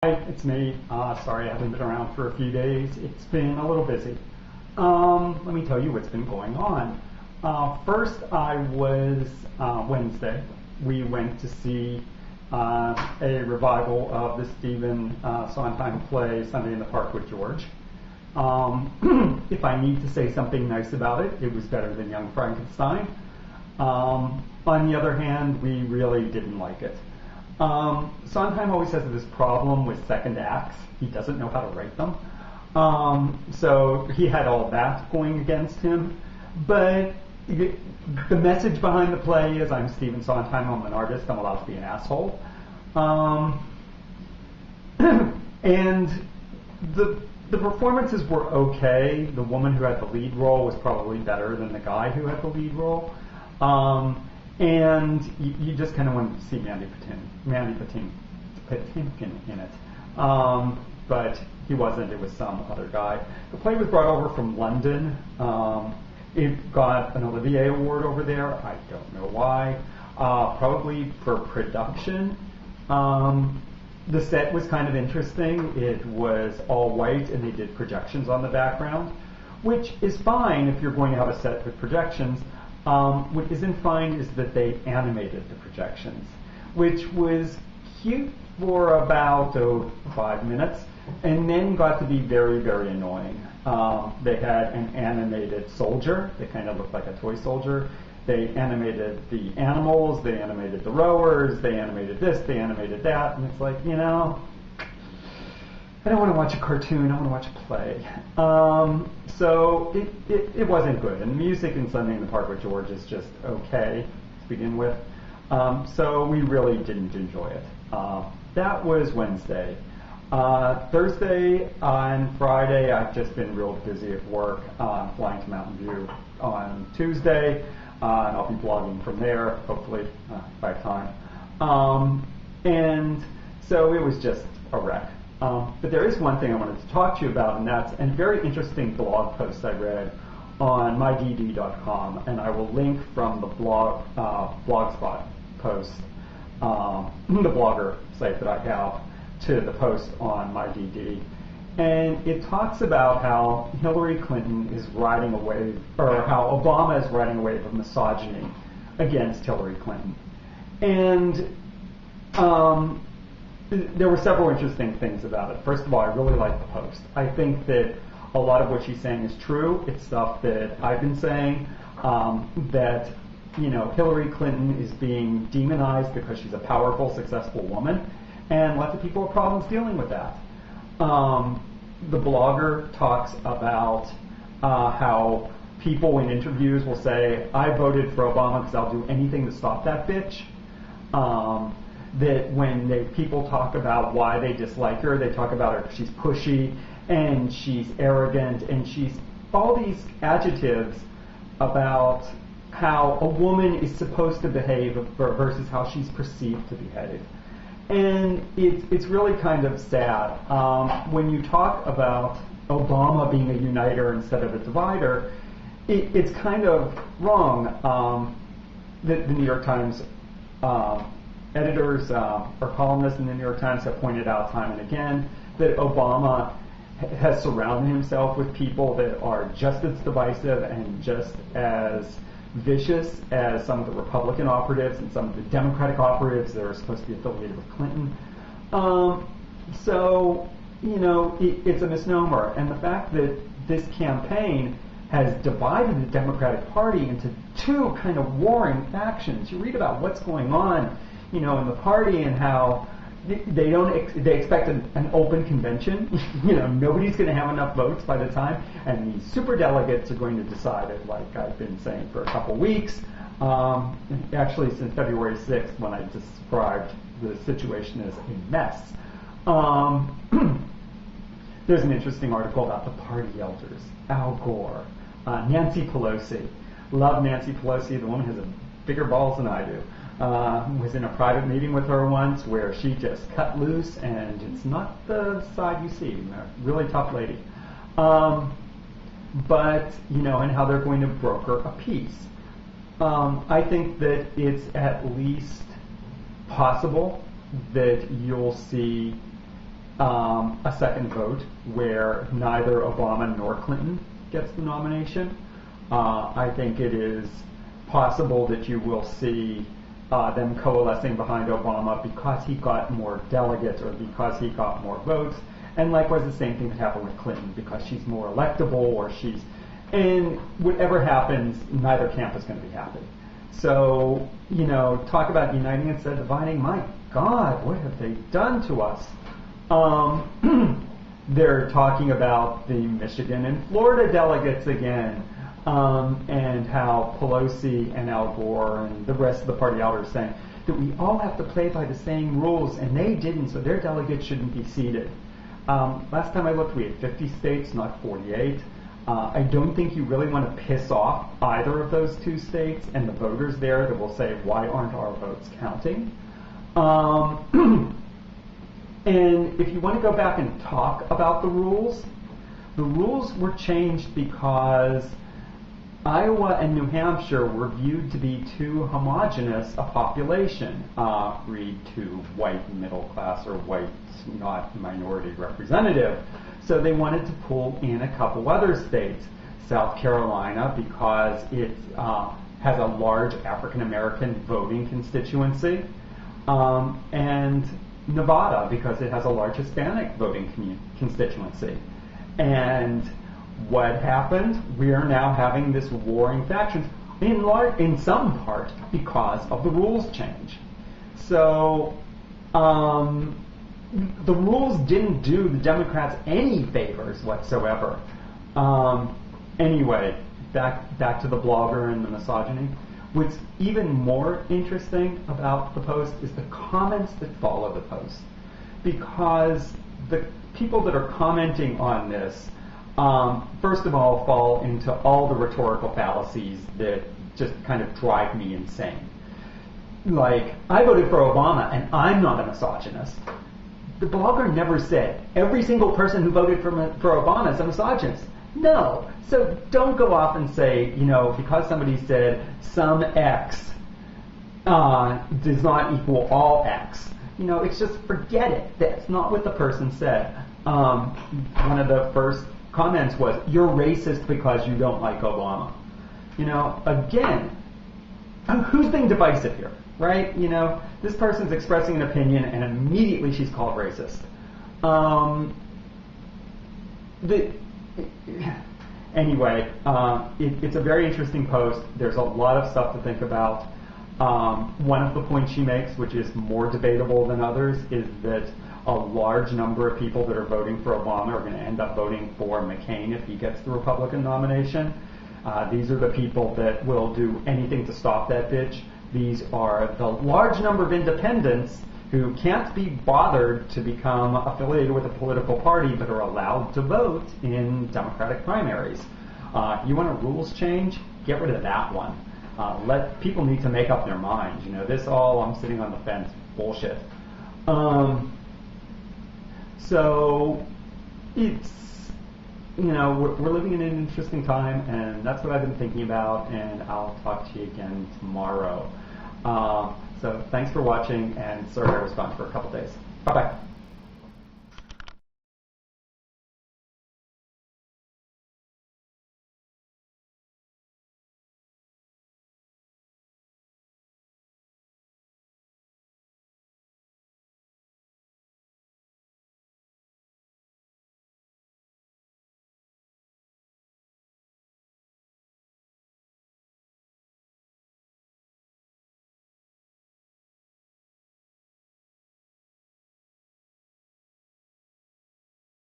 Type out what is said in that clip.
Hi, it's me. Sorry I haven't been around for a few days. It's been a little busy. Let me tell you what's been going on. First, I was Wednesday. We went to see a revival of the Stephen Sondheim play Sunday in the Park with George. If I need to say something nice about it, it was better than Young Frankenstein. On the other hand, we really didn't like it. Sondheim always has this problem with second acts. He doesn't know how to write them. So he had all that going against him. But the message behind the play is I'm Stephen Sondheim, I'm an artist, I'm allowed to be an asshole. And the performances were okay. The woman who had the lead role was probably better than the guy who had the lead role. And you just kind of wanted to see Mandy Patinkin in it. But he wasn't, it was some other guy. The play was brought over from London. It got an Olivier Award over there. I don't know why. Probably for production. The set was kind of interesting. It was all white and they did projections on the background, which is fine if you're going to have a set with projections. What isn't fine is that they animated the projections, which was cute for about 5 minutes, and then got to be very, very annoying. They had an animated soldier. They kind of looked like a toy soldier. They animated the animals. They animated the rowers. They animated this. They animated that. And it's like, I don't want to watch a cartoon, I want to watch a play. So it wasn't good. And the music in Sunday in the Park with George is just okay to begin with. So we really didn't enjoy it. That was Wednesday. Thursday and Friday, I've just been real busy at work. Flying to Mountain View on Tuesday, and I'll be blogging from there, hopefully, if I have time. And so it was just a wreck. But there is one thing I wanted to talk to you about, and that's a very interesting blog post I read on mydd.com, and I will link from the blogspot post, the blogger site that I have, to the post on mydd. And it talks about how Hillary Clinton is riding a wave, or how Obama is riding a wave of misogyny against Hillary Clinton. And there were several interesting things about it. First of all, I really like the post. I think that a lot of what she's saying is true. It's stuff that I've been saying, that Hillary Clinton is being demonized because she's a powerful, successful woman, and lots of people have problems dealing with that. The blogger talks about how people in interviews will say, I voted for Obama because I'll do anything to stop that bitch. That when people talk about why they dislike her, they talk about her because she's pushy and she's arrogant and she's all these adjectives about how a woman is supposed to behave versus how she's perceived to behave. And it's really kind of sad. When you talk about Obama being a uniter instead of a divider, it's kind of wrong. The New York Times editors or columnists in the New York Times have pointed out time and again that Obama has surrounded himself with people that are just as divisive and just as vicious as some of the Republican operatives and some of the Democratic operatives that are supposed to be affiliated with Clinton. So, it's a misnomer. And the fact that this campaign has divided the Democratic Party into two kind of warring factions. You read about what's going on in the party and how they expect an open convention. Nobody's going to have enough votes by the time, and these super delegates are going to decide it, like I've been saying for a couple weeks. Actually, since February 6th, when I described the situation as a mess. There's an interesting article about the party elders, Al Gore, Nancy Pelosi. Love Nancy Pelosi. The woman has bigger balls than I do. Was in a private meeting with her once where she just cut loose, and it's not the side you see. A really tough lady. But, and how they're going to broker a peace. I think that it's at least possible that you'll see a second vote where neither Obama nor Clinton gets the nomination. I think it is possible that you will see them coalescing behind Obama because he got more delegates or because he got more votes. And likewise, the same thing could happen with Clinton because she's more electable or she's... And whatever happens, neither camp is going to be happy. So, talk about uniting instead of dividing. My God, what have they done to us? They're talking about the Michigan and Florida delegates again, and how Pelosi and Al Gore and the rest of the party out are saying that we all have to play by the same rules, and they didn't, so their delegates shouldn't be seated. Last time I looked, we had 50 states, not 48. I don't think you really want to piss off either of those two states and the voters there that will say, why aren't our votes counting? And if you want to go back and talk about the rules were changed because Iowa and New Hampshire were viewed to be too homogenous a population. Read to white middle class or white not minority representative. So they wanted to pull in a couple other states. South Carolina because it has a large African American voting constituency, and Nevada because it has a large Hispanic voting constituency. And what happened? We are now having this warring factions in some part because of the rules change. So the rules didn't do the Democrats any favors whatsoever. Anyway, back to the blogger and the misogyny. What's even more interesting about the post is the comments that follow the post. Because the people that are commenting on this, first of all, fall into all the rhetorical fallacies that just kind of drive me insane. Like, I voted for Obama and I'm not a misogynist. The blogger never said every single person who voted for Obama is a misogynist. No. So don't go off and say, because somebody said some X does not equal all X. It's just forget it. That's not what the person said. One of the first comments was, you're racist because you don't like Obama. Again, who's being divisive here, right? This person's expressing an opinion and immediately she's called racist. Anyway, it's a very interesting post. There's a lot of stuff to think about. One of the points she makes, which is more debatable than others, is that a large number of people that are voting for Obama are going to end up voting for McCain if he gets the Republican nomination. These are the people that will do anything to stop that bitch. These are the large number of independents who can't be bothered to become affiliated with a political party but are allowed to vote in Democratic primaries. You want a rules change? Get rid of that one. People need to make up their minds. This all, I'm sitting on the fence, bullshit. So it's, we're living in an interesting time, and that's what I've been thinking about, and I'll talk to you again tomorrow. So thanks for watching, and sorry I was gone for a couple days. Bye-bye.